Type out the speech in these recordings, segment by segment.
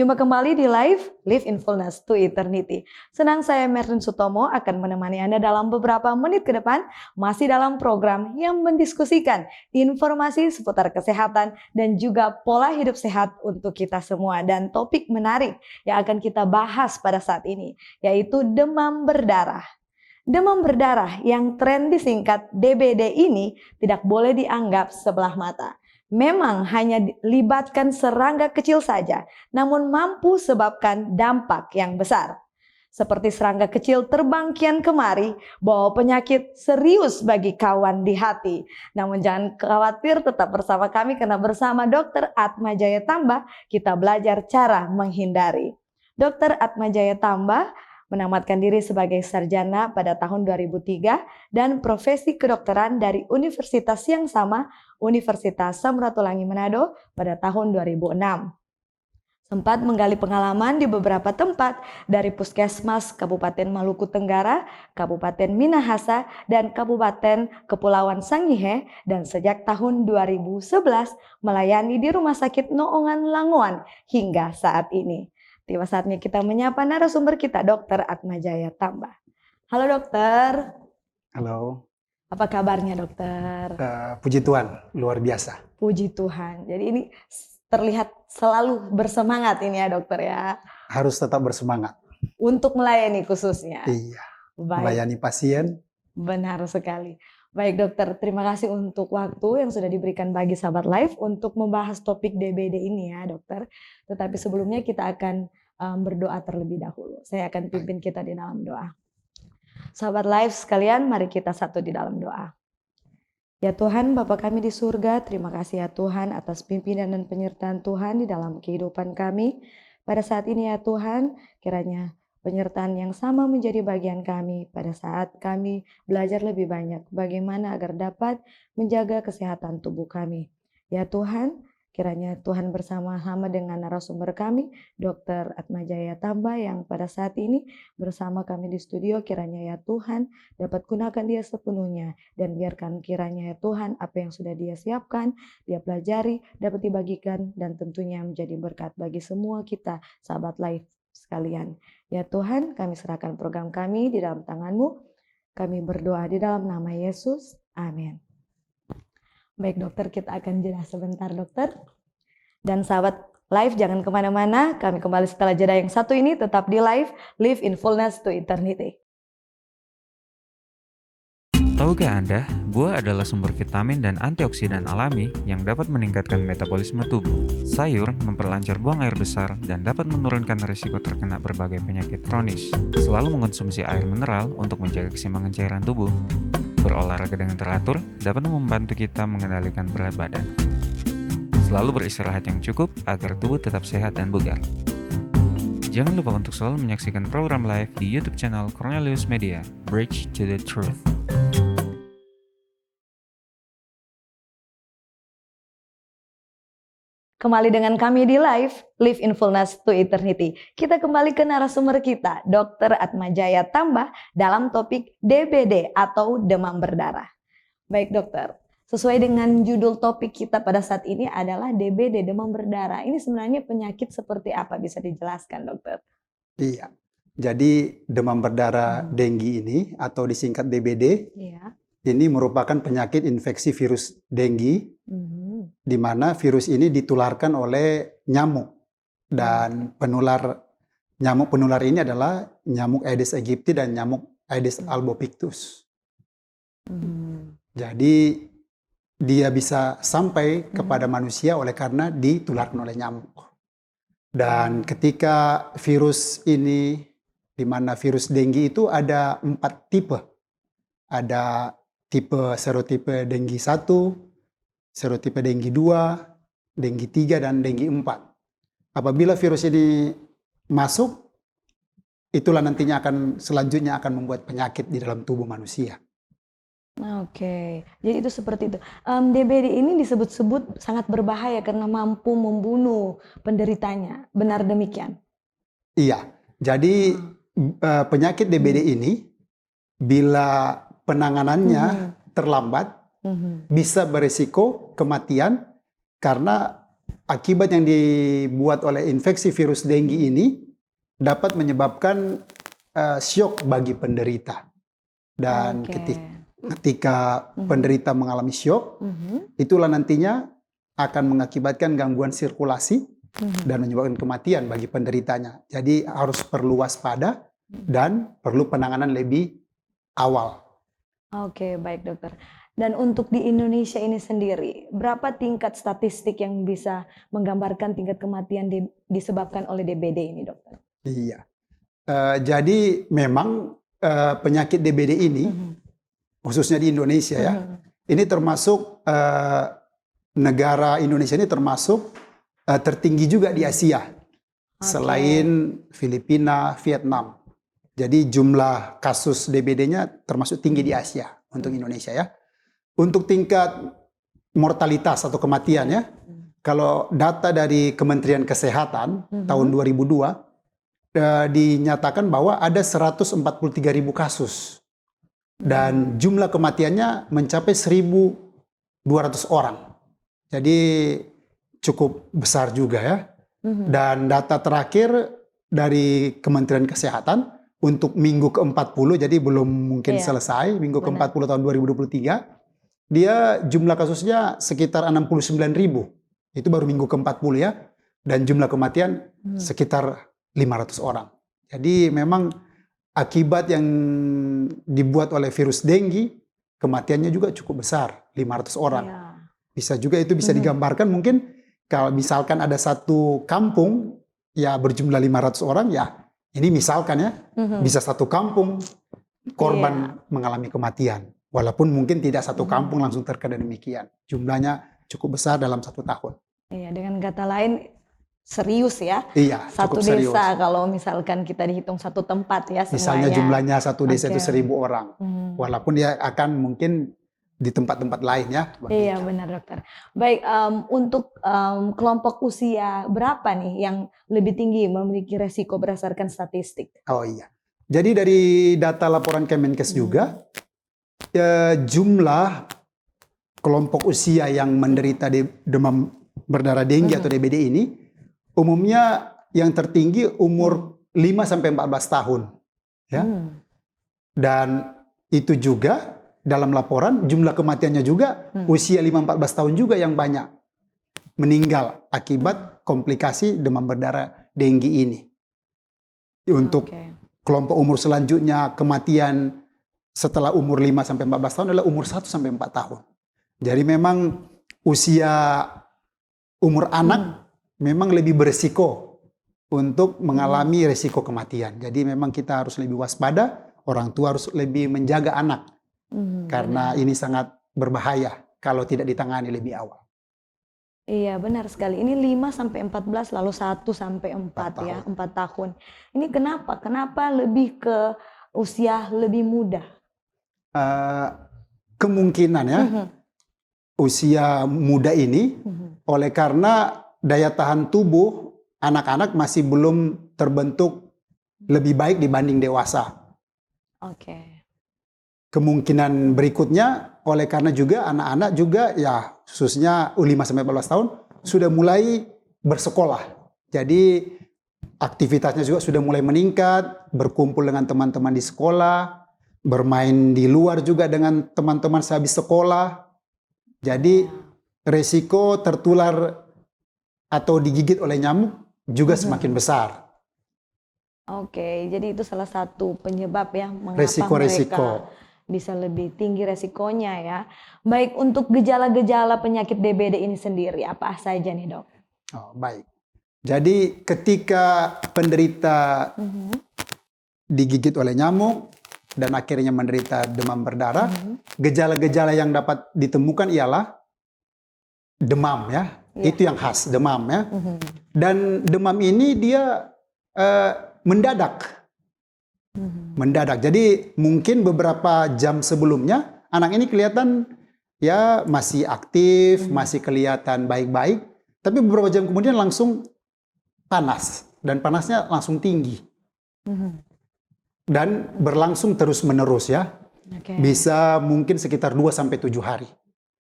Jumpa kembali di Live in Fullness to Eternity. Senang saya Merlin Sutomo akan menemani Anda dalam beberapa menit ke depan, masih dalam program yang mendiskusikan informasi seputar kesehatan dan juga pola hidup sehat untuk kita semua. Dan topik menarik yang akan kita bahas pada saat ini, yaitu demam berdarah. Demam berdarah yang tren disingkat DBD ini tidak boleh dianggap sebelah mata. Memang hanya libatkan serangga kecil saja, namun mampu sebabkan dampak yang besar. Seperti serangga kecil terbang kian kemari, bawa penyakit serius bagi kawan di hati. Namun jangan khawatir, tetap bersama kami karena bersama Dr. Atma Jaya Tambah kita belajar cara menghindari. Dr. Atma Jaya Tambah menamatkan diri sebagai sarjana pada tahun 2003 dan profesi kedokteran dari universitas yang sama, Universitas Samratulangi Manado pada tahun 2006. Sempat menggali pengalaman di beberapa tempat dari Puskesmas Kabupaten Maluku Tenggara, Kabupaten Minahasa, dan Kabupaten Kepulauan Sangihe, dan sejak tahun 2011 melayani di Rumah Sakit Noongan Langoan hingga saat ini. Tiba saatnya kita menyapa narasumber kita, Dr. Atma Jaya Tambah. Halo dokter. Halo. Apa kabarnya dokter? Puji Tuhan, luar biasa. Puji Tuhan. Jadi ini terlihat selalu bersemangat ini ya dokter ya. Harus tetap bersemangat. Untuk melayani khususnya. Iya. Baik. Melayani pasien. Benar sekali. Baik dokter, terima kasih untuk waktu yang sudah diberikan bagi sahabat Live untuk membahas topik DBD ini ya dokter. Tetapi sebelumnya kita akan berdoa terlebih dahulu. Saya akan pimpin kita di dalam doa. Sahabat Live sekalian, mari kita satu di dalam doa. Ya Tuhan, Bapa kami di surga, terima kasih ya Tuhan atas pimpinan dan penyertaan Tuhan di dalam kehidupan kami. Pada saat ini ya Tuhan, kiranya penyertaan yang sama menjadi bagian kami pada saat kami belajar lebih banyak bagaimana agar dapat menjaga kesehatan tubuh kami. Ya Tuhan, kiranya Tuhan bersama-sama dengan narasumber kami, Dr. Atma Jaya Tambah yang pada saat ini bersama kami di studio, kiranya ya Tuhan dapat gunakan dia sepenuhnya dan biarkan kiranya ya Tuhan apa yang sudah dia siapkan, dia pelajari, dapat dibagikan dan tentunya menjadi berkat bagi semua kita, sahabat Live sekalian. Ya Tuhan, kami serahkan program kami di dalam tangan-Mu. Kami berdoa di dalam nama Yesus. Amin. Baik dokter, kita akan jeda sebentar dokter. Dan sahabat Live jangan kemana-mana, kami kembali setelah jeda yang satu ini tetap di Live in Fullness to Eternity. Tahukah Anda, buah adalah sumber vitamin dan antioksidan alami yang dapat meningkatkan metabolisme tubuh. Sayur memperlancar buang air besar dan dapat menurunkan risiko terkena berbagai penyakit kronis. Selalu mengonsumsi air mineral untuk menjaga keseimbangan cairan tubuh. Berolahraga dengan teratur dapat membantu kita mengendalikan berat badan. Selalu beristirahat yang cukup agar tubuh tetap sehat dan bugar. Jangan lupa untuk selalu menyaksikan program live di YouTube channel Cornelius Media, Bridge to the Truth. Kembali dengan kami di Live in Fullness to Eternity. Kita kembali ke narasumber kita, Dr. Atma Jaya Tambah dalam topik DBD atau demam berdarah. Baik dokter, sesuai dengan judul topik kita pada saat ini adalah DBD, demam berdarah. Ini sebenarnya penyakit seperti apa, bisa dijelaskan dokter? Iya. Jadi demam berdarah denggi ini atau disingkat DBD, ini merupakan penyakit infeksi virus denggi. Di mana virus ini ditularkan oleh nyamuk dan nyamuk penular ini adalah nyamuk Aedes aegypti dan nyamuk Aedes albopictus. Jadi dia bisa sampai kepada manusia oleh karena ditularkan oleh nyamuk. Dan ketika virus ini, di mana virus denggi itu ada 4 tipe. Ada tipe serotipe denggi 1, serotipe denggi 2, denggi 3, dan denggi 4. Apabila virus ini masuk, itulah nantinya selanjutnya akan membuat penyakit di dalam tubuh manusia. Oke, jadi itu seperti itu. DBD ini disebut-sebut sangat berbahaya karena mampu membunuh penderitanya. Benar demikian? Iya, jadi penyakit DBD ini bila penanganannya terlambat, bisa berisiko kematian karena akibat yang dibuat oleh infeksi virus dengue ini dapat menyebabkan syok bagi penderita. Dan Oke. ketika Mhm. penderita mengalami syok, Mhm. itulah nantinya akan mengakibatkan gangguan sirkulasi Mhm. dan menyebabkan kematian bagi penderitanya. Jadi harus perlu waspada dan perlu penanganan lebih awal. Oke, baik dokter. Dan untuk di Indonesia ini sendiri, berapa tingkat statistik yang bisa menggambarkan tingkat kematian disebabkan oleh DBD ini, dokter? Iya. Jadi memang penyakit DBD ini, Mhm. khususnya di Indonesia ya, Mhm. ini termasuk negara Indonesia ini termasuk tertinggi juga di Asia, selain Filipina, Vietnam. Jadi jumlah kasus DBD-nya termasuk tinggi di Asia untuk Indonesia ya. Untuk tingkat mortalitas atau kematian ya, kalau data dari Kementerian Kesehatan tahun 2002 dinyatakan bahwa ada 143.000 kasus dan jumlah kematiannya mencapai 1.200 orang. Jadi cukup besar juga ya. Dan data terakhir dari Kementerian Kesehatan untuk minggu ke-40, jadi belum mungkin Iya, selesai, minggu benar. ke-40 tahun 2023, dia jumlah kasusnya sekitar 69.000. Itu baru minggu ke-40 ya. Dan jumlah kematian sekitar 500 orang. Jadi memang akibat yang dibuat oleh virus dengue, kematiannya juga cukup besar, 500 orang. Iya. Bisa juga itu bisa digambarkan mungkin kalau misalkan ada satu kampung ya berjumlah 500 orang ya, ini misalkan ya, bisa satu kampung korban mengalami kematian. Walaupun mungkin tidak satu kampung langsung terkena demikian. Jumlahnya cukup besar dalam 1 tahun. Iya, dengan kata lain serius ya. Iya, Satu cukup serius. desa kalau misalkan kita dihitung satu tempat ya semuanya. Misalnya jumlahnya satu desa Oke. itu 1.000 orang. Walaupun dia akan mungkin di tempat-tempat lain ya. Iya benar dokter. Baik, untuk kelompok usia berapa nih yang lebih tinggi memiliki resiko berdasarkan statistik? Oh iya. Jadi dari data laporan Kemenkes juga, jumlah kelompok usia yang menderita demam berdarah dengue atau DBD ini, umumnya yang tertinggi umur 5-14 tahun. Ya. Dan itu juga dalam laporan jumlah kematiannya juga usia 5-14 tahun juga yang banyak meninggal akibat komplikasi demam berdarah dengue ini. Untuk kelompok umur selanjutnya kematian setelah umur 5-14 tahun adalah umur 1-4 tahun. Jadi memang usia umur anak memang lebih beresiko untuk mengalami resiko kematian. Jadi memang kita harus lebih waspada, orang tua harus lebih menjaga anak. Karena ini sangat berbahaya kalau tidak ditangani lebih awal. Iya benar sekali. Ini 5-14 lalu 1-4 ya, 4 tahun. Ini kenapa? Kenapa lebih ke usia lebih muda? Kemungkinan ya usia muda ini oleh karena daya tahan tubuh anak-anak masih belum terbentuk lebih baik dibanding dewasa. Oke. Kemungkinan berikutnya oleh karena juga anak-anak juga ya khususnya 5-14 tahun sudah mulai bersekolah. Jadi aktivitasnya juga sudah mulai meningkat, berkumpul dengan teman-teman di sekolah, bermain di luar juga dengan teman-teman sehabis sekolah. Jadi resiko tertular atau digigit oleh nyamuk juga semakin besar. Oke, jadi itu salah satu penyebab ya mengapa Resiko-resiko. mereka bisa lebih tinggi resikonya ya. Baik, untuk gejala-gejala penyakit DBD ini sendiri apa saja nih dok? Oh, baik. Jadi ketika penderita digigit oleh nyamuk dan akhirnya menderita demam berdarah, gejala-gejala yang dapat ditemukan ialah demam ya. Itu yang khas, demam ya. Dan demam ini dia mendadak. Mendadak. Jadi mungkin beberapa jam sebelumnya anak ini kelihatan ya masih aktif, masih kelihatan baik-baik, tapi beberapa jam kemudian langsung panas dan panasnya langsung tinggi. Dan berlangsung terus-menerus ya. Oke. Bisa mungkin sekitar 2-7 hari.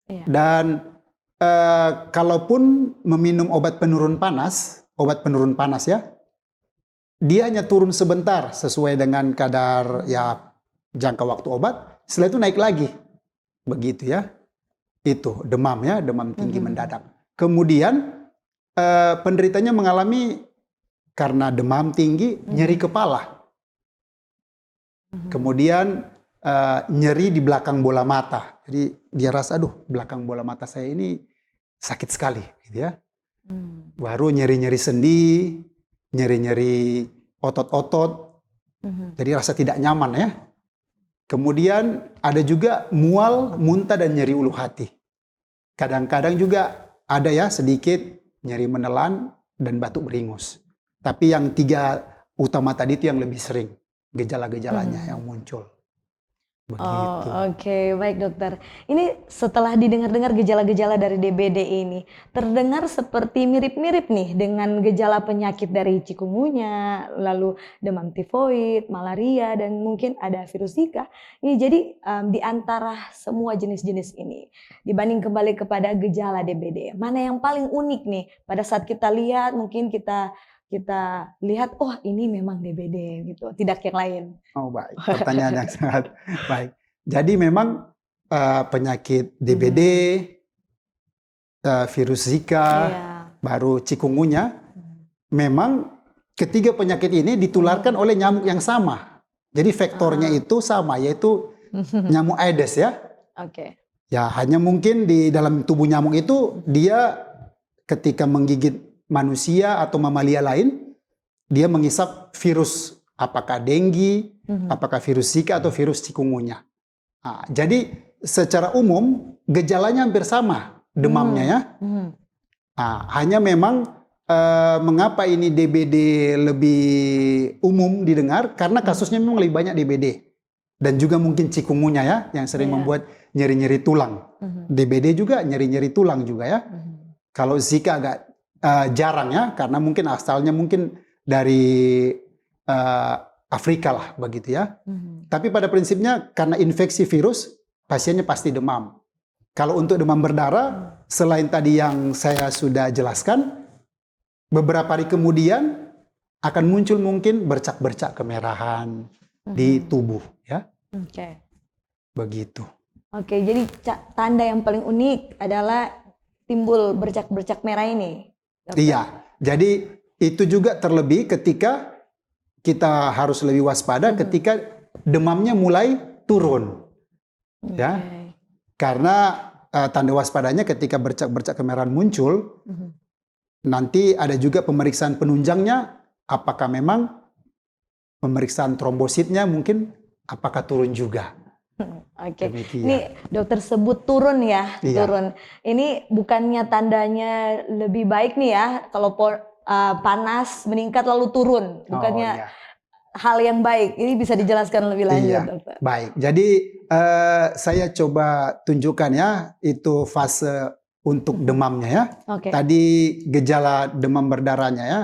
Iya. Dan kalaupun meminum obat penurun panas ya, dia hanya turun sebentar sesuai dengan kadar ya jangka waktu obat. Setelah itu naik lagi, begitu ya. Itu demam ya, demam tinggi mendadak. Kemudian penderitanya mengalami karena demam tinggi nyeri kepala. Kemudian nyeri di belakang bola mata. Jadi dia rasa, aduh belakang bola mata saya ini sakit sekali, gitu ya. Baru nyeri-nyeri sendi, nyeri-nyeri otot-otot. Jadi rasa tidak nyaman ya. Kemudian ada juga mual, muntah dan nyeri ulu hati. Kadang-kadang juga ada ya sedikit nyeri menelan dan batuk beringus. Tapi yang 3 utama tadi itu yang lebih sering gejala-gejalanya yang muncul. Begitu. Oh, oke. Baik dokter. Ini setelah didengar-dengar gejala-gejala dari DBD ini, terdengar seperti mirip-mirip nih dengan gejala penyakit dari chikungunya, lalu demam tifoid, malaria, dan mungkin ada virus Zika. Ini jadi di antara semua jenis-jenis ini, dibanding kembali kepada gejala DBD, mana yang paling unik nih pada saat kita lihat, mungkin kita lihat, oh ini memang DBD gitu, tidak yang lain. Oh baik, pertanyaan yang sangat baik. Jadi memang penyakit DBD, virus Zika, baru chikungunya, memang ketiga penyakit ini ditularkan oleh nyamuk yang sama. Jadi vektornya itu sama, yaitu nyamuk Aedes ya. Oke. Ya hanya mungkin di dalam tubuh nyamuk itu dia ketika menggigit manusia atau mamalia lain, dia mengisap virus, apakah denggi, apakah virus Zika atau virus chikungunya. Nah, jadi secara umum gejalanya hampir sama, demamnya ya. Nah, hanya memang mengapa ini DBD lebih umum didengar, karena kasusnya memang lebih banyak DBD. Dan juga mungkin chikungunya ya, yang sering membuat nyeri-nyeri tulang. DBD juga nyeri-nyeri tulang juga ya. Kalau Zika agak jarang ya, karena mungkin asalnya mungkin dari Afrika lah begitu ya. Tapi pada prinsipnya karena infeksi virus, pasiennya pasti demam. Kalau untuk demam berdarah, selain tadi yang saya sudah jelaskan, beberapa hari kemudian akan muncul mungkin bercak-bercak kemerahan di tubuh ya. Oke. Begitu. Oke, jadi tanda yang paling unik adalah timbul bercak-bercak merah ini. Dokter. Iya, jadi itu juga terlebih ketika kita harus lebih waspada ketika demamnya mulai turun. Ya. Karena tanda waspadanya ketika bercak-bercak kemerahan muncul, nanti ada juga pemeriksaan penunjangnya, apakah memang pemeriksaan trombositnya mungkin apakah turun juga. Oke, ini dokter sebut turun ya, turun. Ini bukannya tandanya lebih baik nih ya, kalau panas meningkat lalu turun, bukannya hal yang baik. Ini bisa dijelaskan lebih lanjut, dokter. Baik, jadi saya coba tunjukkan ya, itu fase untuk demamnya ya. Tadi gejala demam berdarahnya ya.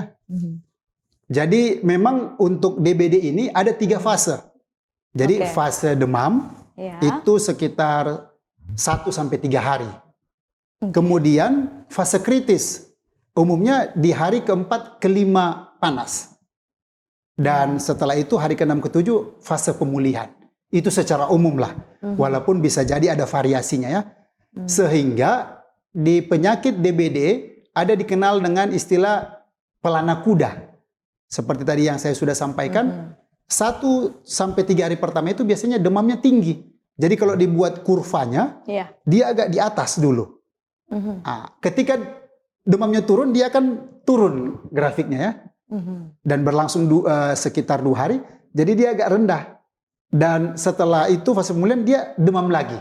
Jadi memang untuk DBD ini ada 3 fase. Jadi fase demam itu sekitar 1-3 hari. Kemudian fase kritis umumnya di hari ke-4 ke-5 panas. Dan setelah itu hari ke-6 ke-7 fase pemulihan. Itu secara umum lah. Walaupun bisa jadi ada variasinya ya. Sehingga di penyakit DBD ada dikenal dengan istilah pelana kuda. Seperti tadi yang saya sudah sampaikan. 1-3 hari pertama itu biasanya demamnya tinggi. Jadi kalau dibuat kurvanya, dia agak di atas dulu. Nah, ketika demamnya turun, dia akan turun grafiknya ya. Dan berlangsung sekitar 2 hari, jadi dia agak rendah. Dan setelah itu fase pemulihan dia demam lagi.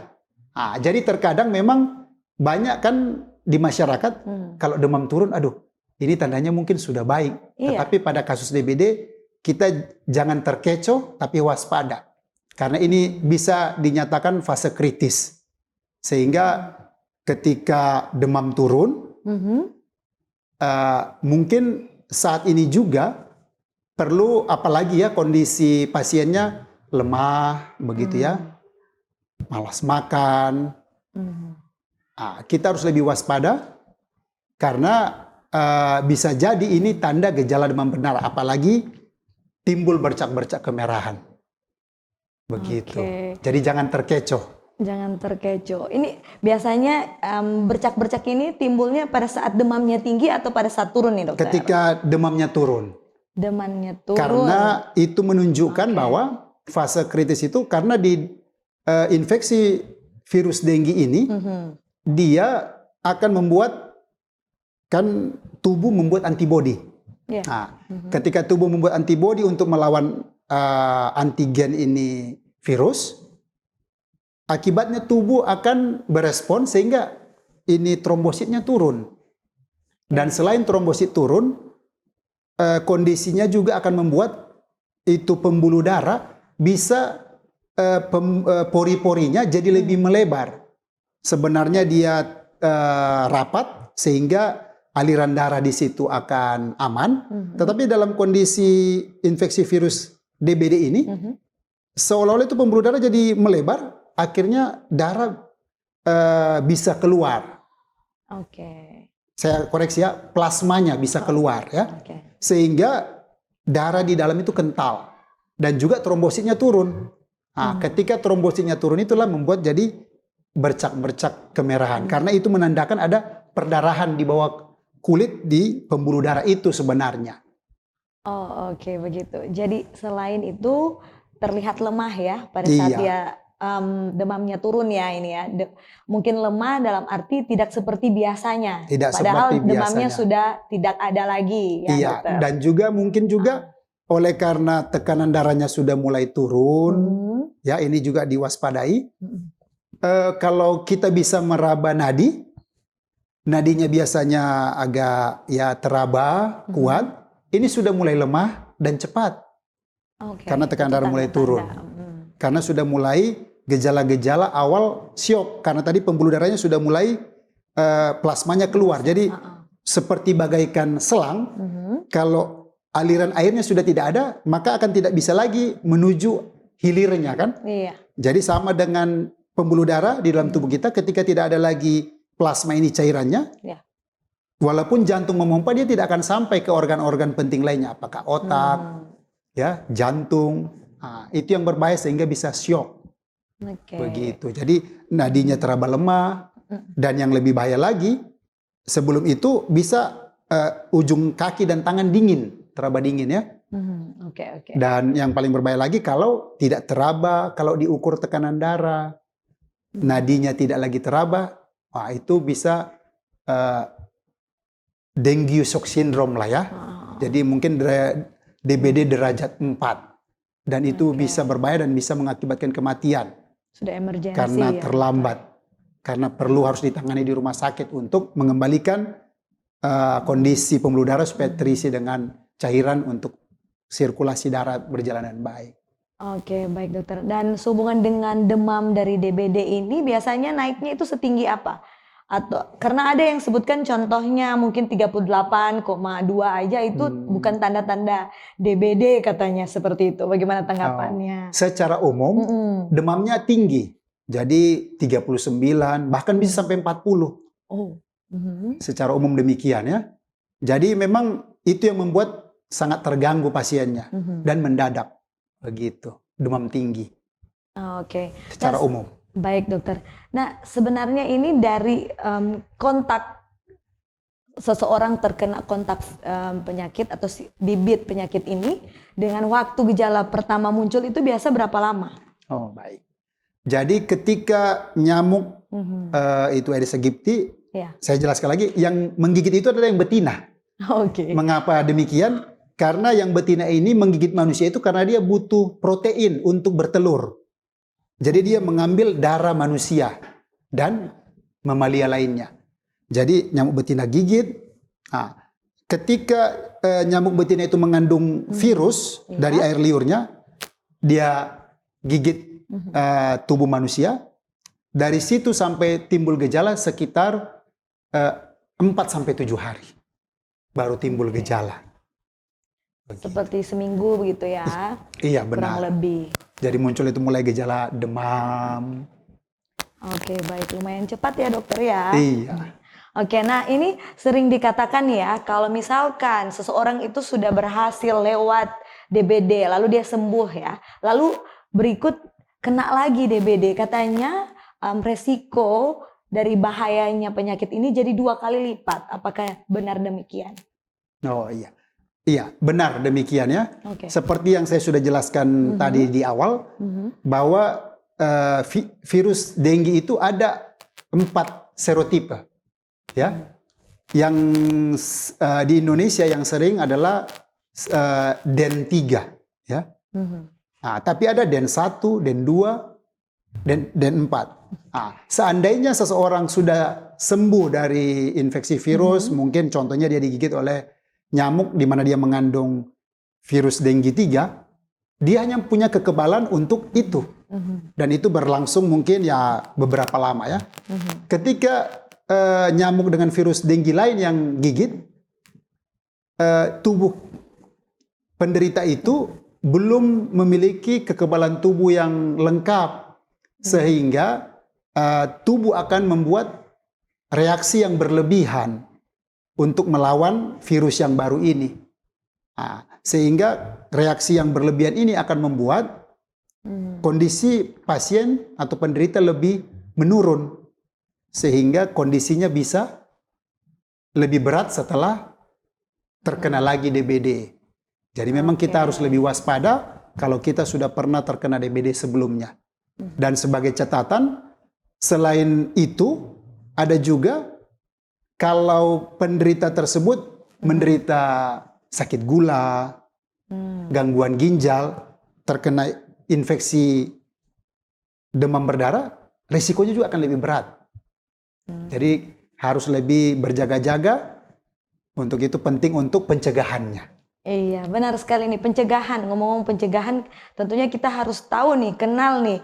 Nah, jadi terkadang memang banyak kan di masyarakat, kalau demam turun, aduh ini tandanya mungkin sudah baik. Tetapi pada kasus DBD, kita jangan terkecoh tapi waspada. Karena ini bisa dinyatakan fase kritis. Sehingga ketika demam turun, mungkin saat ini juga perlu, apalagi ya kondisi pasiennya lemah begitu ya. Malas makan. Kita harus lebih waspada karena bisa jadi ini tanda gejala demam berdarah, apalagi timbul bercak-bercak kemerahan. Begitu. Oke. Jadi jangan terkecoh. Jangan terkecoh. Ini biasanya bercak-bercak ini timbulnya pada saat demamnya tinggi atau pada saat turun nih dokter? Ketika demamnya turun. Demamnya turun. Karena itu menunjukkan bahwa fase kritis itu karena di infeksi virus dengue ini dia akan membuat tubuh membuat antibodi. Yeah. Ketika tubuh membuat antibodi untuk melawan antigen ini virus, akibatnya tubuh akan berespon sehingga ini trombositnya turun. Dan selain trombosit turun, kondisinya juga akan membuat itu pembuluh darah bisa pori-porinya jadi lebih melebar. Sebenarnya dia rapat sehingga aliran darah di situ akan aman. Tetapi dalam kondisi infeksi virus DBD ini, seolah-olah itu pembuluh darah jadi melebar, akhirnya darah bisa keluar. Saya koreksi ya, plasmanya bisa keluar ya. Sehingga darah di dalam itu kental dan juga trombositnya turun. Ketika trombositnya turun itulah membuat jadi bercak-bercak kemerahan karena itu menandakan ada perdarahan di bawah kulit di pembuluh darah itu sebenarnya. Begitu. Jadi selain itu terlihat lemah ya pada saat dia demamnya turun ya ini ya. Mungkin lemah dalam arti tidak seperti biasanya. Padahal seperti demamnya sudah tidak ada lagi ya dokter. Dan juga mungkin juga oleh karena tekanan darahnya sudah mulai turun, ya ini juga diwaspadai. Kalau kita bisa meraba nadinya biasanya agak ya teraba, kuat, ini sudah mulai lemah dan cepat. Karena tekanan darah mulai turun. Karena sudah mulai gejala-gejala awal syok. Karena tadi pembuluh darahnya sudah mulai plasmanya keluar. Jadi seperti bagaikan selang, kalau aliran airnya sudah tidak ada, maka akan tidak bisa lagi menuju hilirnya kan? Jadi sama dengan pembuluh darah di dalam tubuh kita ketika tidak ada lagi plasma ini cairannya, walaupun jantung memompa dia tidak akan sampai ke organ-organ penting lainnya, apakah otak, ya jantung. Itu yang berbahaya sehingga bisa syok. Begitu. Jadi nadinya teraba lemah dan yang lebih bahaya lagi sebelum itu bisa ujung kaki dan tangan dingin, teraba dingin ya. Dan yang paling berbahaya lagi kalau tidak teraba, kalau diukur tekanan darah, nadinya tidak lagi teraba, itu bisa dengue shock syndrome lah ya. Jadi mungkin DBD derajat 4 dan itu bisa berbahaya dan bisa mengakibatkan kematian. Sudah emergensi karena ya, terlambat, karena perlu harus ditangani di rumah sakit untuk mengembalikan kondisi pembuluh darah supaya terisi dengan cairan untuk sirkulasi darah berjalan dengan baik. Baik dokter. Dan sehubungan dengan demam dari DBD ini biasanya naiknya itu setinggi apa? Atau karena ada yang sebutkan contohnya mungkin 38,2 aja itu bukan tanda-tanda DBD katanya seperti itu. Bagaimana tanggapannya? Secara umum demamnya tinggi. Jadi 39 bahkan bisa sampai 40. Secara umum demikian ya. Jadi memang itu yang membuat sangat terganggu pasiennya dan mendadak. Begitu, demam tinggi. Secara umum. Baik dokter. Nah sebenarnya ini dari kontak seseorang terkena kontak penyakit atau bibit penyakit ini dengan waktu gejala pertama muncul itu biasa berapa lama? Baik. Jadi ketika nyamuk itu Aedes aegypti, saya jelaskan lagi, yang menggigit itu adalah yang betina. Mengapa demikian? Karena yang betina ini menggigit manusia itu karena dia butuh protein untuk bertelur. Jadi dia mengambil darah manusia dan mamalia lainnya. Jadi nyamuk betina gigit. Ketika nyamuk betina itu mengandung virus dari air liurnya, dia gigit tubuh manusia. Dari situ sampai timbul gejala sekitar 4-7 hari baru timbul gejala. Seperti seminggu begitu ya? Iya benar. Kurang lebih. Jadi muncul itu mulai gejala demam, Oke, baik. Lumayan cepat ya dokter ya. Iya. Oke, nah ini sering dikatakan ya, kalau misalkan seseorang itu sudah berhasil lewat DBD, lalu dia sembuh ya, lalu berikut kena lagi DBD, katanya resiko dari bahayanya penyakit ini jadi 2 kali lipat. Apakah benar demikian? Oh iya. Iya, benar demikian ya. Oke. Seperti yang saya sudah jelaskan tadi di awal, bahwa virus dengue itu ada 4 serotipe. Ya, yang di Indonesia yang sering adalah DEN 3, ya. Nah, tapi ada DEN 1, DEN 2, DEN 4. Nah, seandainya seseorang sudah sembuh dari infeksi virus, mungkin contohnya dia digigit oleh nyamuk di mana dia mengandung virus dengue 3, dia hanya punya kekebalan untuk itu. Dan itu berlangsung mungkin ya beberapa lama ya. Ketika nyamuk dengan virus dengue lain yang gigit, tubuh penderita itu belum memiliki kekebalan tubuh yang lengkap, sehingga tubuh akan membuat reaksi yang berlebihan untuk melawan virus yang baru ini. Sehingga reaksi yang berlebihan ini akan membuat kondisi pasien atau penderita lebih menurun, sehingga kondisinya bisa lebih berat setelah terkena lagi DBD. Jadi memang kita harus lebih waspada kalau kita sudah pernah terkena DBD sebelumnya. Dan sebagai catatan, selain itu ada juga kalau penderita tersebut menderita sakit gula, gangguan ginjal, terkena infeksi demam berdarah, risikonya juga akan lebih berat. Jadi harus lebih berjaga-jaga. Untuk itu penting untuk pencegahannya. Iya, benar sekali nih, pencegahan. Ngomong-ngomong pencegahan, tentunya kita harus tahu nih, kenal nih,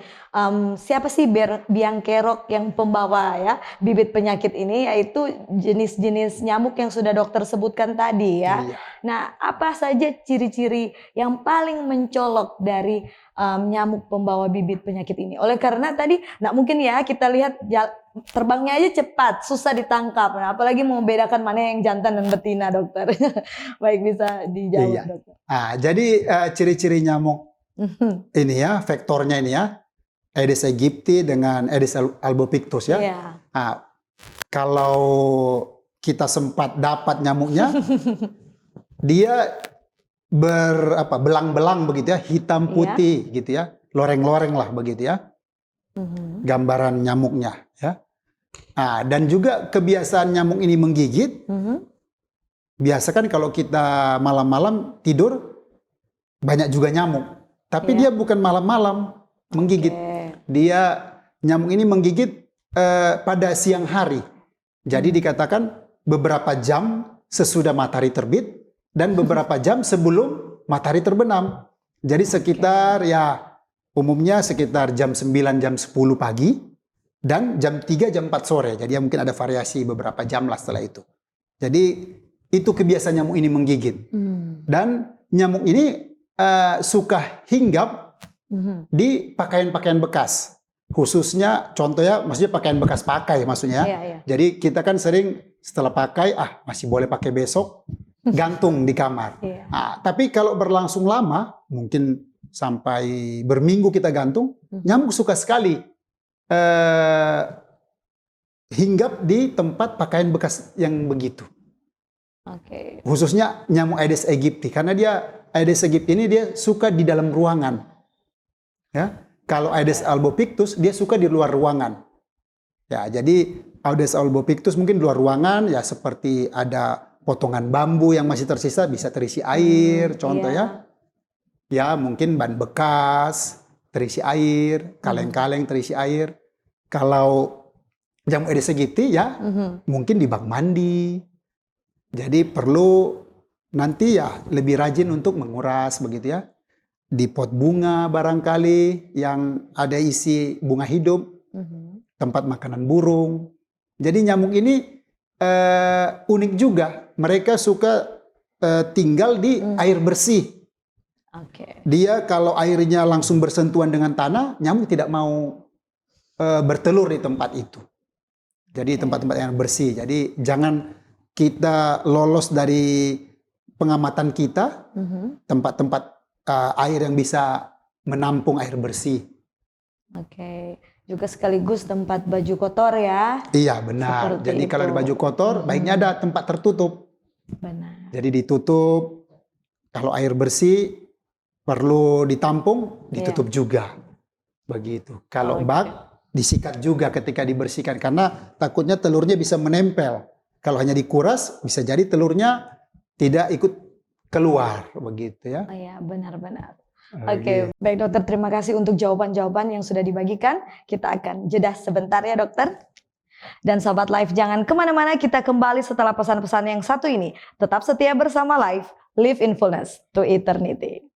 siapa sih biang kerok yang pembawa ya bibit penyakit ini, yaitu jenis-jenis nyamuk yang sudah dokter sebutkan tadi ya. Iya. Nah, apa saja ciri-ciri yang paling mencolok dari nyamuk pembawa bibit penyakit ini? Oleh karena tadi, nggak mungkin ya kita lihat terbangnya aja cepat, susah ditangkap. Nah, apalagi mau membedakan mana yang jantan dan betina, dokter. Baik, bisa dijawab, Iya. dokter. Jadi ciri-ciri nyamuk ini ya, vektornya ini ya, Aedes aegypti dengan Aedes albopictus ya. Iya. Kalau kita sempat dapat nyamuknya, dia belang-belang begitu ya, hitam putih gitu ya, loreng-loreng lah begitu ya, gambaran nyamuknya ya. Dan juga kebiasaan nyamuk ini menggigit. Biasa kan kalau kita malam-malam tidur banyak juga nyamuk, tapi dia bukan malam-malam menggigit. Dia nyamuk ini menggigit pada siang hari. Jadi dikatakan beberapa jam sesudah matahari terbit dan beberapa jam sebelum matahari terbenam. Jadi sekitar ya umumnya sekitar jam 9 jam 10 pagi dan jam 3 jam 4 sore. Jadi ya mungkin ada variasi beberapa jam lah setelah itu. Jadi itu kebiasaan nyamuk ini menggigit. Dan nyamuk ini suka hinggap di pakaian-pakaian bekas. Khususnya contohnya maksudnya pakaian bekas pakai maksudnya. Jadi kita kan sering setelah pakai masih boleh pakai besok, gantung di kamar. Tapi kalau berlangsung lama, mungkin sampai berminggu kita gantung, nyamuk suka sekali hinggap di tempat pakaian bekas yang begitu. Khususnya nyamuk Aedes aegypti, karena Aedes aegypti ini dia suka di dalam ruangan. Ya, kalau Aedes albopictus dia suka di luar ruangan. Ya, jadi Aedes albopictus mungkin di luar ruangan, ya seperti ada potongan bambu yang masih tersisa bisa terisi air, contoh ya. Ya, mungkin ban bekas terisi air, kaleng-kaleng terisi air. Kalau nyamuk Aedes aegypti ya mungkin di bak mandi. Jadi perlu nanti ya lebih rajin untuk menguras begitu ya. Di pot bunga barangkali yang ada isi bunga hidup, tempat makanan burung. Jadi nyamuk ini unik juga. Mereka suka tinggal di air bersih. Dia kalau airnya langsung bersentuhan dengan tanah, nyamuk tidak mau bertelur di tempat itu. Jadi tempat-tempat yang bersih. Jadi jangan kita lolos dari pengamatan kita tempat-tempat air yang bisa menampung air bersih. Oke, juga sekaligus tempat baju kotor ya. Iya benar. Seperti Jadi kalau itu. ada baju kotor, baiknya ada tempat tertutup. Benar. Jadi ditutup. Kalau air bersih perlu ditampung, ditutup juga. Begitu. Kalau Oke. bak disikat juga ketika dibersihkan karena takutnya telurnya bisa menempel. Kalau hanya dikuras, bisa jadi telurnya tidak ikut keluar, begitu ya. Oh ya, benar-benar. Gitu. Oke, baik dokter, terima kasih untuk jawaban-jawaban yang sudah dibagikan. Kita akan jeda sebentar ya dokter. Dan Sobat Live, jangan kemana-mana, kita kembali setelah pesan-pesan yang satu ini. Tetap setia bersama Live, Live in Fullness to Eternity.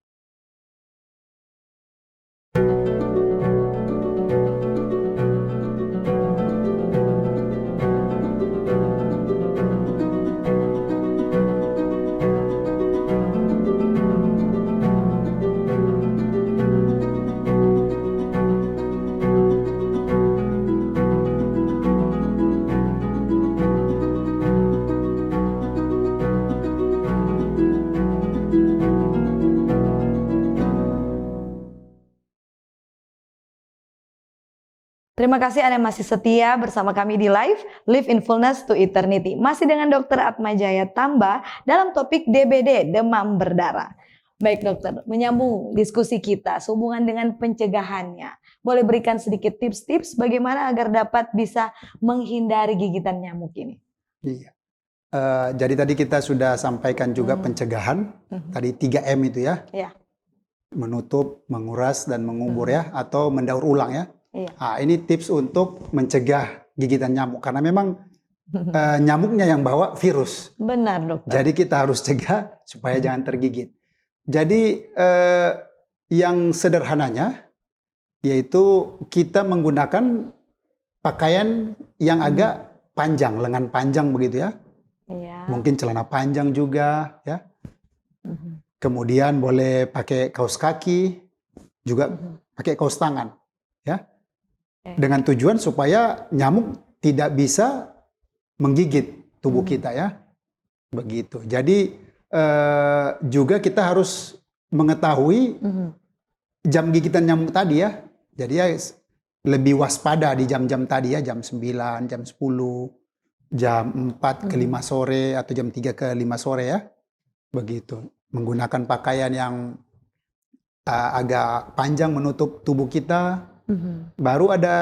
Terima kasih Anda masih setia bersama kami di Live, Live in Fullness to Eternity. Masih dengan Dr. Atmajaya Tamba dalam topik DBD, demam berdarah. Baik dokter, menyambung diskusi kita sehubungan dengan pencegahannya. Boleh berikan sedikit tips-tips bagaimana agar dapat bisa menghindari gigitan nyamuk ini? Iya. Jadi tadi kita sudah sampaikan juga pencegahan. Tadi 3M itu ya. Ya. Menutup, menguras, dan mengubur ya. Atau mendaur ulang ya. Iya. Nah, ini tips untuk mencegah gigitan nyamuk. Karena memang nyamuknya yang bawa virus. Benar dokter. Jadi kita harus cegah supaya jangan tergigit. Jadi yang sederhananya yaitu kita menggunakan pakaian yang agak panjang, lengan panjang begitu ya. Iya. Mungkin celana panjang juga ya. Kemudian boleh pakai kaos kaki, juga pakai kaos tangan ya. Dengan tujuan supaya nyamuk tidak bisa menggigit tubuh kita ya. Begitu. Jadi juga kita harus mengetahui jam gigitan nyamuk tadi ya. Jadi ya lebih waspada di jam-jam tadi ya, jam 9, jam 10, jam 4 ke 5 sore atau jam 3 ke 5 sore ya. Begitu. Menggunakan pakaian yang agak panjang menutup tubuh kita. Baru ada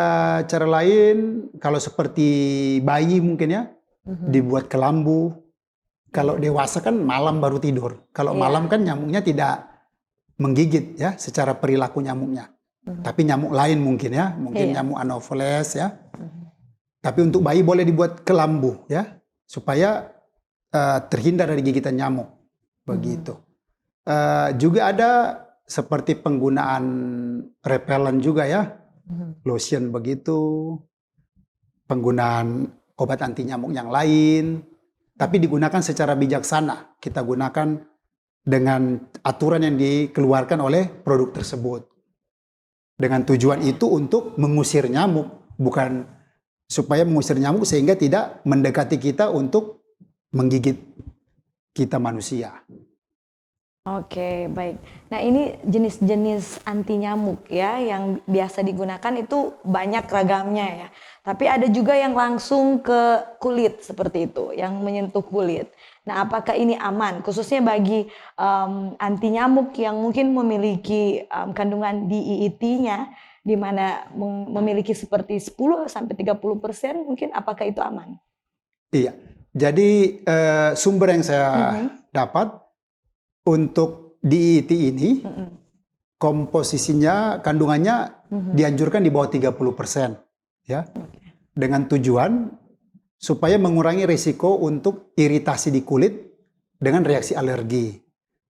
cara lain, kalau seperti bayi mungkin ya, dibuat kelambu. Kalau dewasa kan malam baru tidur. Kalau malam kan nyamuknya tidak menggigit ya, secara perilaku nyamuknya. Tapi nyamuk lain mungkin ya, mungkin nyamuk Anopheles ya. Tapi untuk bayi boleh dibuat kelambu ya, supaya terhindar dari gigitan nyamuk. Begitu. Juga ada seperti penggunaan repellent juga ya, lotion begitu, penggunaan obat anti nyamuk yang lain, tapi digunakan secara bijaksana. Kita gunakan dengan aturan yang dikeluarkan oleh produk tersebut. Dengan tujuan itu untuk mengusir nyamuk, bukan supaya mengusir nyamuk sehingga tidak mendekati kita untuk menggigit kita manusia. Oke, baik. Nah, ini jenis-jenis anti nyamuk ya yang biasa digunakan itu banyak ragamnya ya. Tapi ada juga yang langsung ke kulit seperti itu, yang menyentuh kulit. Nah, apakah ini aman khususnya bagi anti nyamuk yang mungkin memiliki kandungan DEET-nya di mana memiliki seperti 10 sampai 30% mungkin, apakah itu aman? Iya. Jadi sumber yang saya dapat untuk DEET ini komposisinya, kandungannya dianjurkan di bawah 30% ya. Dengan tujuan supaya mengurangi risiko untuk iritasi di kulit dengan reaksi alergi.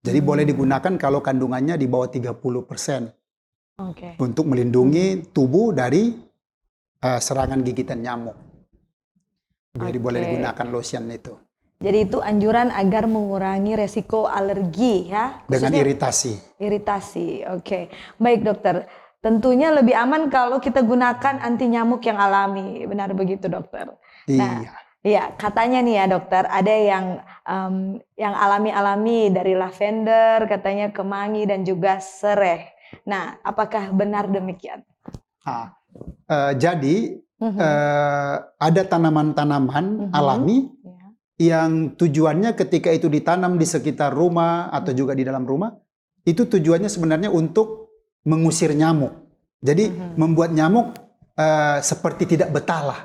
Jadi boleh digunakan kalau kandungannya di bawah 30% untuk melindungi tubuh dari serangan gigitan nyamuk. Jadi boleh digunakan lotion itu. Jadi itu anjuran agar mengurangi resiko alergi ya. Dengan iritasi. Iritasi, oke. Baik dokter, tentunya lebih aman kalau kita gunakan anti nyamuk yang alami. Benar begitu, dokter? Nah, Iya. iya, katanya nih ya dokter, ada yang alami-alami dari lavender, katanya kemangi dan juga sereh. Nah, apakah benar demikian? Ah, jadi Mhm, ada tanaman-tanaman mhm, alami ya, yang tujuannya ketika itu ditanam di sekitar rumah atau juga di dalam rumah, itu tujuannya sebenarnya untuk mengusir nyamuk. Jadi mhm, membuat nyamuk seperti tidak betah lah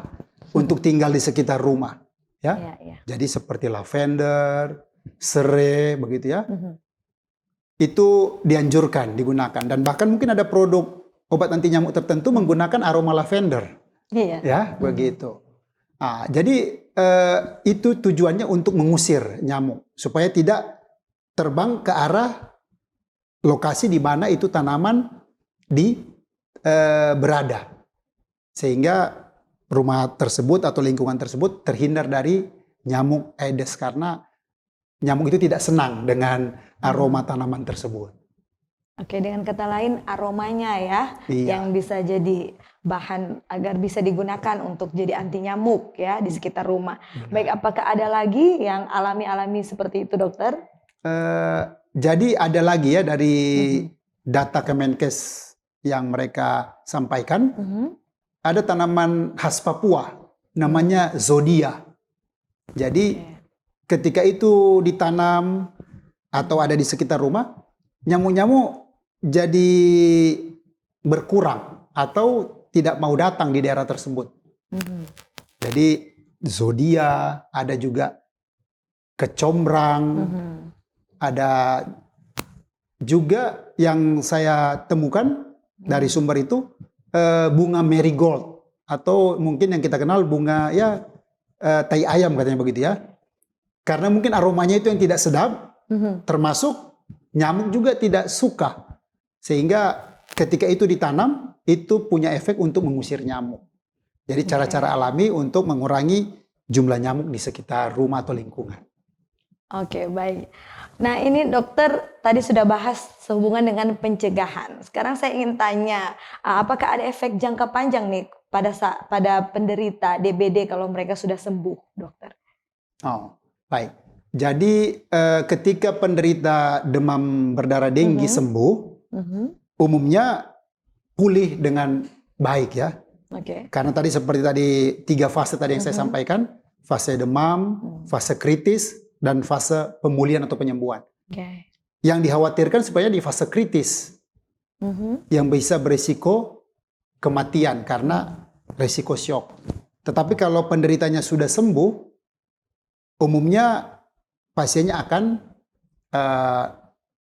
untuk tinggal di sekitar rumah, ya. iya, iya. Jadi seperti lavender, serai, begitu ya. Mhm, Itu dianjurkan digunakan dan bahkan mungkin ada produk obat anti nyamuk tertentu menggunakan aroma lavender, iya. ya, begitu. Jadi itu tujuannya untuk mengusir nyamuk supaya tidak terbang ke arah lokasi di mana itu tanaman berada, sehingga rumah tersebut atau lingkungan tersebut terhindar dari nyamuk Aedes karena nyamuk itu tidak senang dengan aroma tanaman tersebut. Oke, dengan kata lain aromanya ya, Iya. yang bisa jadi bahan agar bisa digunakan untuk jadi anti nyamuk ya di sekitar rumah. Benar. Baik, apakah ada lagi yang alami-alami seperti itu, dokter? Jadi ada lagi ya dari Mhm. data Kemenkes yang mereka sampaikan, Mhm. ada tanaman khas Papua namanya zodia. Jadi Oke. ketika itu ditanam atau ada di sekitar rumah, nyamuk-nyamuk jadi berkurang atau tidak mau datang di daerah tersebut. Mhm. Jadi zodia, ada juga kecombrang, Mhm. ada juga yang saya temukan dari sumber itu bunga marigold atau mungkin yang kita kenal bunga ya tai ayam katanya begitu ya. Karena mungkin aromanya itu yang tidak sedap, Mhm. termasuk nyamuk juga tidak suka. Sehingga ketika itu ditanam, itu punya efek untuk mengusir nyamuk. Jadi cara-cara alami untuk mengurangi jumlah nyamuk di sekitar rumah atau lingkungan. Oke, baik. Nah, ini dokter tadi sudah bahas sehubungan dengan pencegahan. Sekarang saya ingin tanya, apakah ada efek jangka panjang nih pada penderita DBD kalau mereka sudah sembuh, dokter? Oh, baik. Jadi ketika penderita demam berdarah denggi Mhm. sembuh, Mhm. umumnya pulih dengan baik ya. Oke. Karena tadi seperti tadi 3 fase tadi yang saya Mhm. sampaikan, fase demam, fase kritis, dan fase pemulihan atau penyembuhan. Oke. Yang dikhawatirkan sebenarnya di fase kritis Mhm. yang bisa berisiko kematian karena resiko shock. Tetapi kalau penderitanya sudah sembuh, umumnya pasiennya akan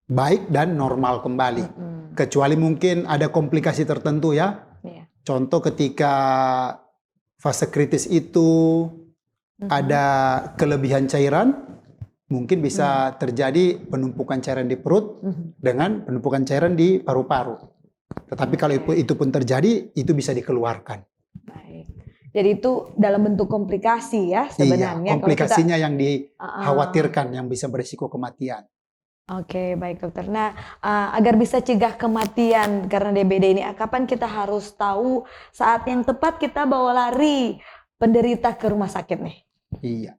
baik dan normal kembali. Mhm. Kecuali mungkin ada komplikasi tertentu ya. Iya. Contoh ketika fase kritis itu ada kelebihan cairan, mungkin bisa terjadi penumpukan cairan di perut dengan penumpukan cairan di paru-paru. Tetapi kalau itu pun terjadi, itu bisa dikeluarkan. Baik. Jadi itu dalam bentuk komplikasi ya sebenarnya. Iya, Kalau kita, komplikasinya yang dikhawatirkan yang bisa berisiko kematian. Oke, baik dokter. Nah, agar bisa cegah kematian karena DBD ini, kapan kita harus tahu saat yang tepat kita bawa lari penderita ke rumah sakit nih? Iya,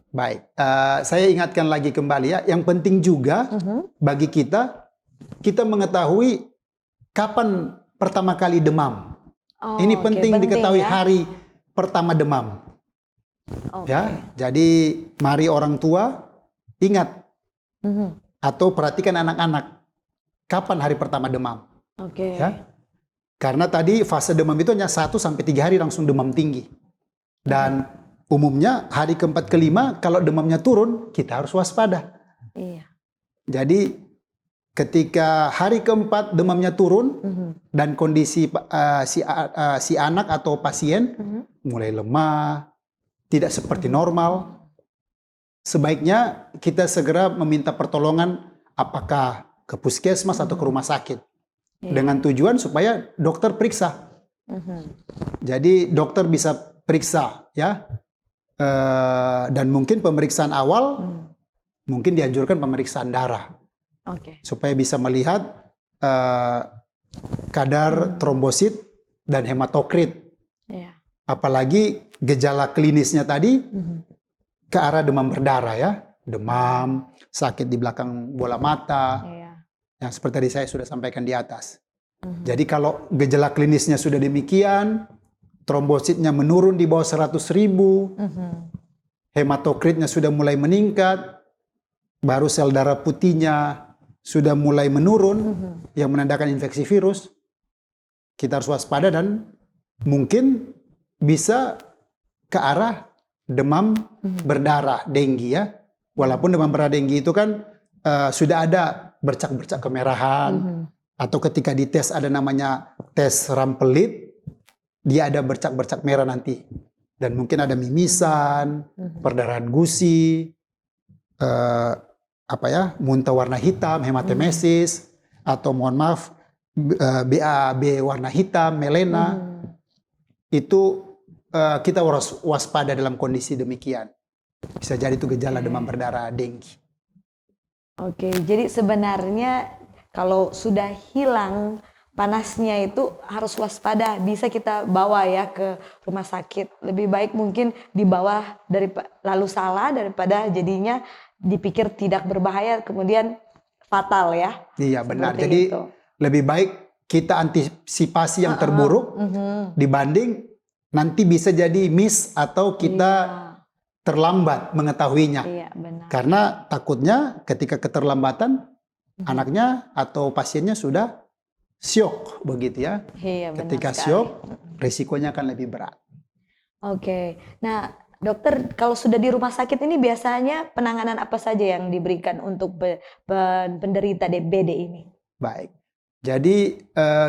baik. Saya ingatkan lagi kembali ya, yang penting juga bagi kita mengetahui kapan pertama kali demam. Oh, Ini oke, penting diketahui ya. hari pertama demam. Oke. Ya, jadi mari orang tua ingat Mhm. atau perhatikan anak-anak kapan hari pertama demam. Oke. Ya, karena tadi fase demam itu hanya 1-3 hari langsung demam tinggi. Dan umumnya hari keempat kelima kalau demamnya turun kita harus waspada. Iya. Jadi ketika hari keempat demamnya turun dan kondisi si anak atau pasien mulai lemah, tidak seperti normal, sebaiknya kita segera meminta pertolongan apakah ke puskesmas atau ke rumah sakit. Dengan tujuan supaya dokter periksa. Jadi dokter bisa periksa ya. Dan mungkin pemeriksaan awal mungkin dianjurkan pemeriksaan darah. Oke. Supaya bisa melihat kadar trombosit dan hematokrit. Iya. Apalagi gejala klinisnya tadi ke arah demam berdarah ya. Demam, sakit di belakang bola mata. Iya. Yang seperti tadi saya sudah sampaikan di atas. Jadi kalau gejala klinisnya sudah demikian, trombositnya menurun di bawah 100.000, hematokritnya sudah mulai meningkat, baru sel darah putihnya sudah mulai menurun, yang menandakan infeksi virus, kita harus waspada dan mungkin bisa ke arah demam berdarah, denggi ya. Walaupun demam berdarah denggi itu kan sudah ada bercak-bercak kemerahan, atau ketika dites ada namanya tes rampelit, dia ada bercak-bercak merah nanti. Dan mungkin ada mimisan, perdarahan gusi, muntah warna hitam, hematemesis, atau mohon maaf, BAB warna hitam, melena. Itu kita harus waspada dalam kondisi demikian. Bisa jadi itu gejala demam berdarah denggi. Oke, jadi sebenarnya kalau sudah hilang panasnya itu harus waspada, bisa kita bawa ya ke rumah sakit. Lebih baik mungkin dibawa lalu salah daripada jadinya dipikir tidak berbahaya kemudian fatal ya. Iya benar. Seperti Jadi itu. lebih baik kita antisipasi yang terburuk dibanding nanti bisa jadi miss atau kita terlambat mengetahuinya. Iya, benar. Karena takutnya ketika keterlambatan anaknya atau pasiennya sudah syok begitu ya. Iya, benar Ketika sekali. syok, risikonya akan lebih berat. Oke, nah dokter kalau sudah di rumah sakit ini biasanya penanganan apa saja yang diberikan untuk penderita DBD ini? Baik. Jadi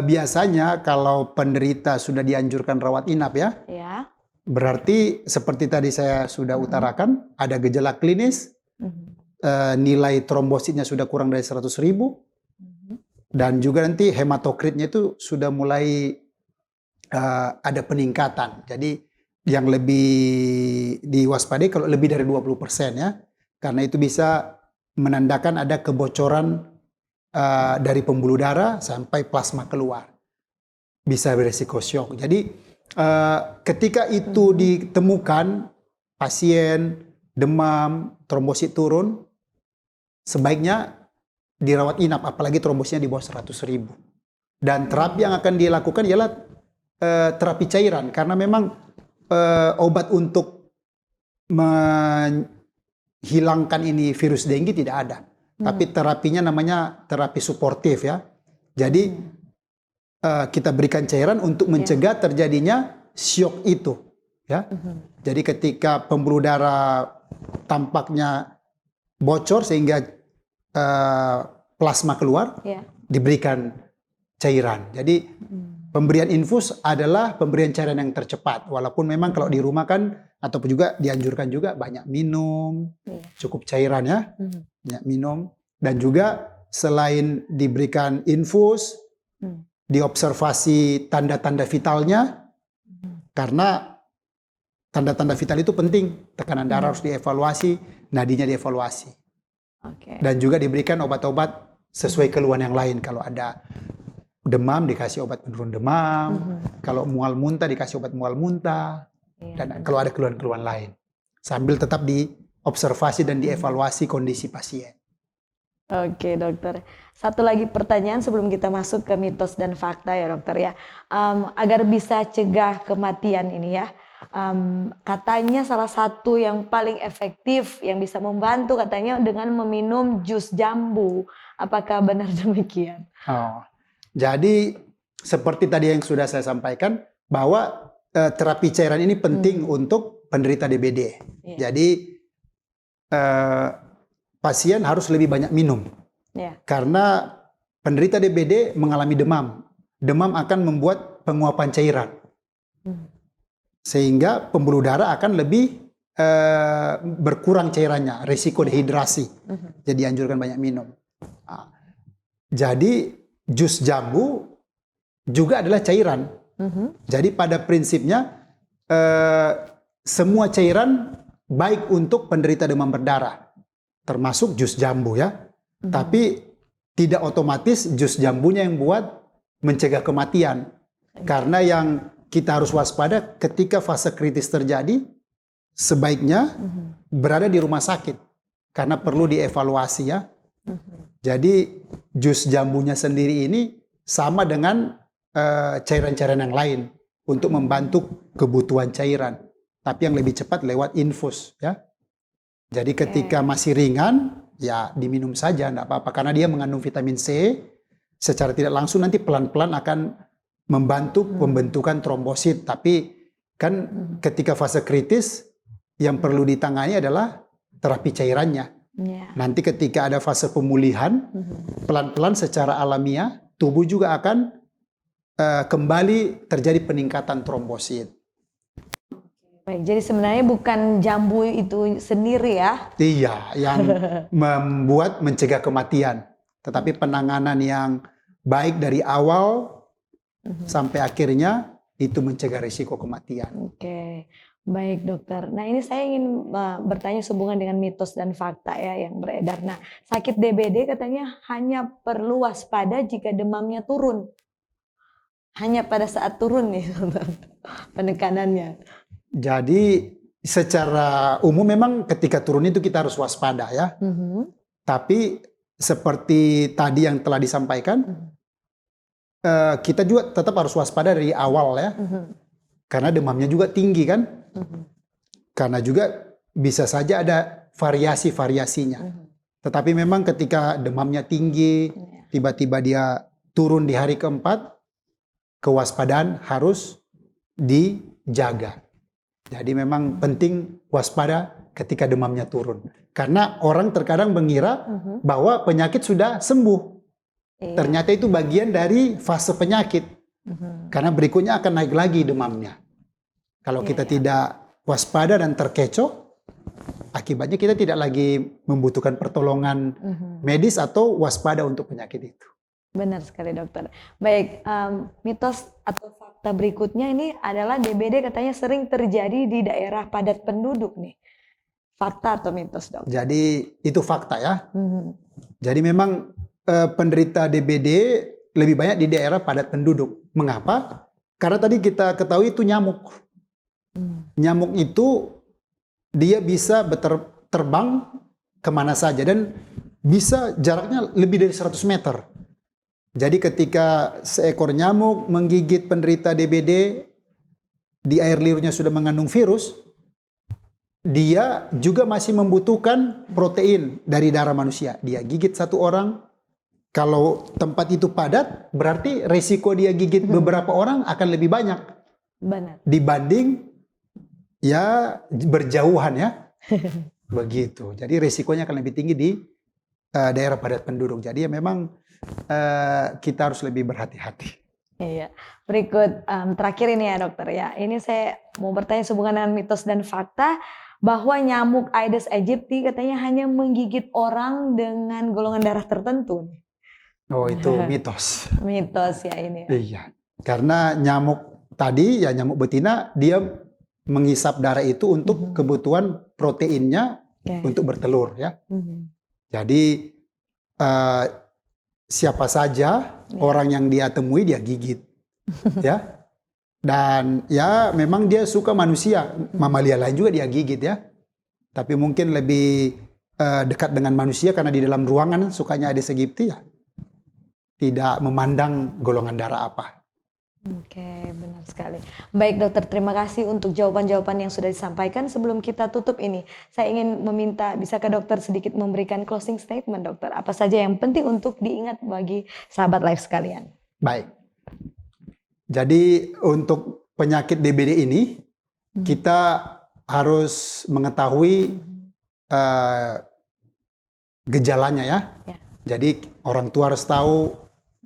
biasanya kalau penderita sudah dianjurkan rawat inap ya, Ya. berarti seperti tadi saya sudah utarakan, ada gejala klinis, nilai trombositnya sudah kurang dari 100.000, dan juga nanti hematokritnya itu sudah mulai ada peningkatan. Jadi yang lebih diwaspadai kalau lebih dari 20% ya, karena itu bisa menandakan ada kebocoran dari pembuluh darah sampai plasma keluar. Bisa beresiko syok. Jadi ketika itu ditemukan pasien demam, trombosit turun, sebaiknya dirawat inap, apalagi trombositnya di bawah 100.000. Dan terapi yang akan dilakukan ialah terapi cairan, karena memang obat untuk menghilangkan ini virus denggi tidak ada. Tapi terapinya namanya terapi suportif ya. Jadi kita berikan cairan untuk mencegah terjadinya syok itu ya. Jadi ketika pembuluh darah tampaknya bocor sehingga plasma keluar, diberikan cairan. Jadi pemberian infus adalah pemberian cairan yang tercepat. Walaupun memang kalau di rumah kan ataupun juga dianjurkan juga banyak minum, cukup cairan ya, banyak minum. Dan juga selain diberikan infus, diobservasi tanda-tanda vitalnya, karena tanda-tanda vital itu penting. Tekanan darah harus dievaluasi, nadinya dievaluasi. Dan juga diberikan obat-obat sesuai keluhan yang lain. Kalau ada demam dikasih obat penurun demam, kalau mual muntah dikasih obat mual muntah, dan kalau ada keluhan-keluhan lain. Sambil tetap diobservasi dan dievaluasi kondisi pasien. Oke dokter, satu lagi pertanyaan sebelum kita masuk ke mitos dan fakta ya dokter ya, agar bisa cegah kematian ini ya, katanya salah satu yang paling efektif yang bisa membantu katanya dengan meminum jus jambu, apakah benar demikian? Jadi seperti tadi yang sudah saya sampaikan bahwa terapi cairan ini penting untuk penderita DBD. Jadi pasien harus lebih banyak minum. Karena penderita DBD mengalami demam. Demam akan membuat penguapan cairan. Sehingga pembuluh darah akan lebih berkurang cairannya, risiko dehidrasi. Jadi anjurkan banyak minum. Jadi jus jambu juga adalah cairan. Jadi pada prinsipnya semua cairan baik untuk penderita demam berdarah. Termasuk jus jambu ya. Tapi tidak otomatis jus jambunya yang buat mencegah kematian. Karena yang kita harus waspada ketika fase kritis terjadi, sebaiknya berada di rumah sakit. Karena perlu dievaluasi ya. Jadi jus jambunya sendiri ini sama dengan cairan-cairan yang lain untuk membantu kebutuhan cairan. Tapi yang lebih cepat lewat infus ya. Jadi ketika masih ringan, ya diminum saja, enggak apa-apa. Karena dia mengandung vitamin C, secara tidak langsung nanti pelan-pelan akan membantu pembentukan trombosit. Tapi kan ketika fase kritis, yang perlu ditangani adalah terapi cairannya. Nanti ketika ada fase pemulihan, pelan-pelan secara alamiah, tubuh juga akan kembali terjadi peningkatan trombosit. Baik, jadi sebenarnya bukan jambu itu sendiri ya? Iya, yang membuat mencegah kematian. Tetapi penanganan yang baik dari awal sampai akhirnya itu mencegah risiko kematian. Oke, baik dokter. Nah ini saya ingin bertanya sehubungan dengan mitos dan fakta ya yang beredar. Nah sakit DBD katanya hanya perlu waspada jika demamnya turun. Hanya pada saat turun nih penekanannya. Jadi secara umum memang ketika turun itu kita harus waspada ya. Tapi seperti tadi yang telah disampaikan, kita juga tetap harus waspada dari awal ya. Karena demamnya juga tinggi kan. Karena juga bisa saja ada variasi-variasinya. Tetapi memang ketika demamnya tinggi, tiba-tiba dia turun di hari keempat, kewaspadaan harus dijaga. Jadi memang penting waspada ketika demamnya turun. Karena orang terkadang mengira bahwa penyakit sudah sembuh. Ternyata itu bagian dari fase penyakit. Karena berikutnya akan naik lagi demamnya. Kalau kita tidak waspada dan terkecoh, akibatnya kita tidak lagi membutuhkan pertolongan medis atau waspada untuk penyakit itu. Benar sekali dokter. Baik, mitos atau fakta berikutnya ini adalah DBD katanya sering terjadi di daerah padat penduduk nih. Fakta atau mitos dok? Jadi itu fakta ya. Jadi memang penderita DBD lebih banyak di daerah padat penduduk. Mengapa? Karena tadi kita ketahui itu nyamuk. Nyamuk itu dia bisa terbang kemana saja dan bisa jaraknya lebih dari 100 meter. Jadi ketika seekor nyamuk menggigit penderita DBD, di air liurnya sudah mengandung virus, dia juga masih membutuhkan protein dari darah manusia. Dia gigit satu orang, kalau tempat itu padat, berarti resiko dia gigit beberapa orang akan lebih banyak. Benar. Dibanding ya berjauhan ya. Begitu. Jadi resikonya akan lebih tinggi di daerah padat penduduk. Jadi ya memang kita harus lebih berhati-hati. Iya. Berikut terakhir ini ya dokter ya. Ini saya mau bertanya sehubungan dengan mitos dan fakta bahwa nyamuk Aedes aegypti katanya hanya menggigit orang dengan golongan darah tertentu. Oh itu mitos. Mitos ya ini. Iya. Karena nyamuk tadi ya nyamuk betina dia menghisap darah itu untuk kebutuhan proteinnya untuk bertelur ya. Jadi siapa saja orang yang dia temui dia gigit, ya. Dan ya memang dia suka manusia, mamalia lain juga dia gigit ya. Tapi mungkin lebih dekat dengan manusia karena di dalam ruangan sukanya Aedes aegypti ya. Tidak memandang golongan darah apa. Oke, benar sekali. Baik dokter, terima kasih untuk jawaban-jawaban yang sudah disampaikan. Sebelum kita tutup ini, saya ingin meminta, bisakah dokter sedikit memberikan closing statement dokter? Apa saja yang penting untuk diingat bagi sahabat live sekalian? Baik. Jadi untuk penyakit DBD ini, kita harus mengetahui gejalanya ya. Jadi orang tua harus tahu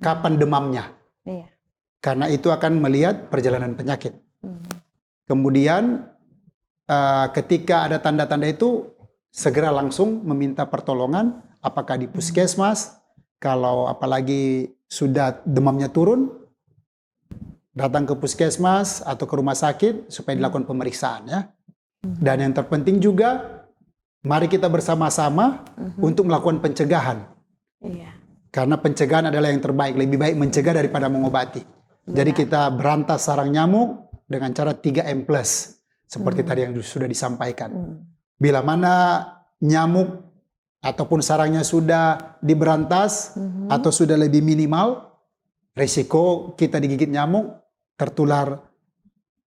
kapan demamnya. Iya. Karena itu akan melihat perjalanan penyakit. Kemudian ketika ada tanda-tanda itu segera langsung meminta pertolongan, apakah di puskesmas, kalau apalagi sudah demamnya turun, datang ke puskesmas atau ke rumah sakit supaya dilakukan pemeriksaan ya. Dan yang terpenting juga, mari kita bersama-sama untuk melakukan pencegahan. Iya. Karena pencegahan adalah yang terbaik, lebih baik mencegah daripada mengobati. Jadi kita berantas sarang nyamuk dengan cara 3M+, seperti tadi yang sudah disampaikan. Bila mana nyamuk ataupun sarangnya sudah diberantas atau sudah lebih minimal, risiko kita digigit nyamuk, tertular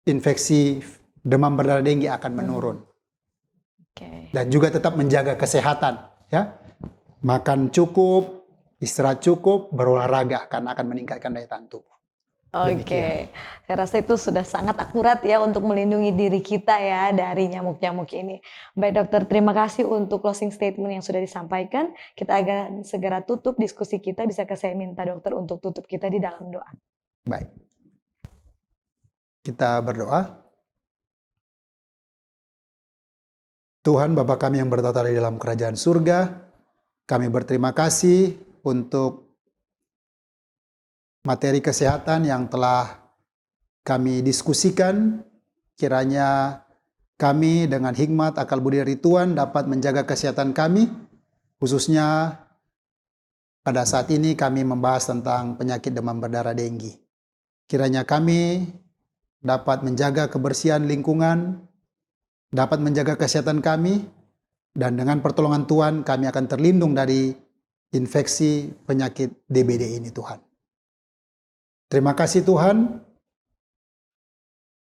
infeksi demam berdarah denggi akan menurun. Dan juga tetap menjaga kesehatan, ya. Makan cukup, istirahat cukup, berolahraga karena akan meningkatkan daya tahan tubuh. Oke, saya rasa itu sudah sangat akurat ya untuk melindungi diri kita ya dari nyamuk-nyamuk ini. Baik dokter, terima kasih untuk closing statement yang sudah disampaikan. Kita akan segera tutup diskusi kita. Bisakah saya minta dokter untuk tutup kita di dalam doa? Baik. Kita berdoa. Tuhan Bapa kami yang bertata di dalam kerajaan surga, kami berterima kasih untuk materi kesehatan yang telah kami diskusikan. Kiranya kami dengan hikmat akal budi dari Tuhan dapat menjaga kesehatan kami, khususnya pada saat ini kami membahas tentang penyakit demam berdarah denggi. Kiranya kami dapat menjaga kebersihan lingkungan, dapat menjaga kesehatan kami, dan dengan pertolongan Tuhan kami akan terlindung dari infeksi penyakit DBD ini, Tuhan. Terima kasih Tuhan.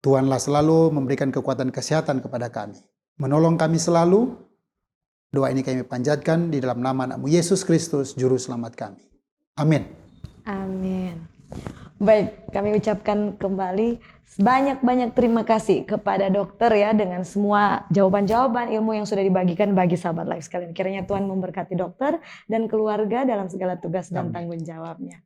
Tuhanlah selalu memberikan kekuatan kesehatan kepada kami, menolong kami selalu. Doa ini kami panjatkan di dalam nama Anakmu Yesus Kristus, Juru Selamat kami. Amin. Amin. Baik, kami ucapkan kembali banyak-banyak terima kasih kepada dokter ya dengan semua jawaban-jawaban ilmu yang sudah dibagikan bagi sahabat Life sekalian. Kiranya Tuhan memberkati dokter dan keluarga dalam segala tugas dan tanggung jawabnya.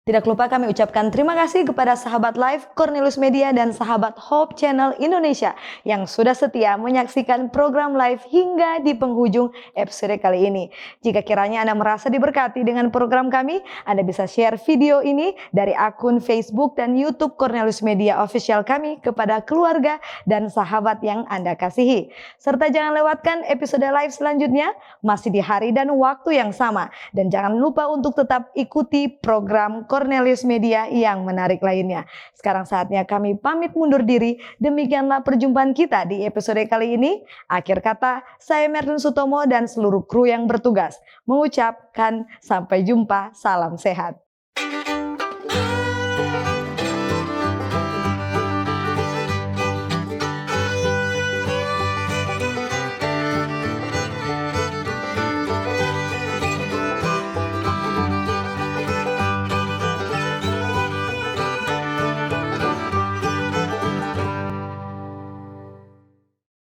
Tidak lupa kami ucapkan terima kasih kepada sahabat Live, Cornelius Media, dan sahabat Hope Channel Indonesia yang sudah setia menyaksikan program Live hingga di penghujung episode kali ini. Jika kiranya Anda merasa diberkati dengan program kami, Anda bisa share video ini dari akun Facebook dan YouTube Cornelius Media Official kami kepada keluarga dan sahabat yang Anda kasihi. Serta jangan lewatkan episode Live selanjutnya masih di hari dan waktu yang sama. Dan jangan lupa untuk tetap ikuti program Cornelius Media yang menarik lainnya. Sekarang saatnya kami pamit mundur diri. Demikianlah perjumpaan kita di episode kali ini. Akhir kata, saya Merlin Sutomo dan seluruh kru yang bertugas mengucapkan sampai jumpa, salam sehat.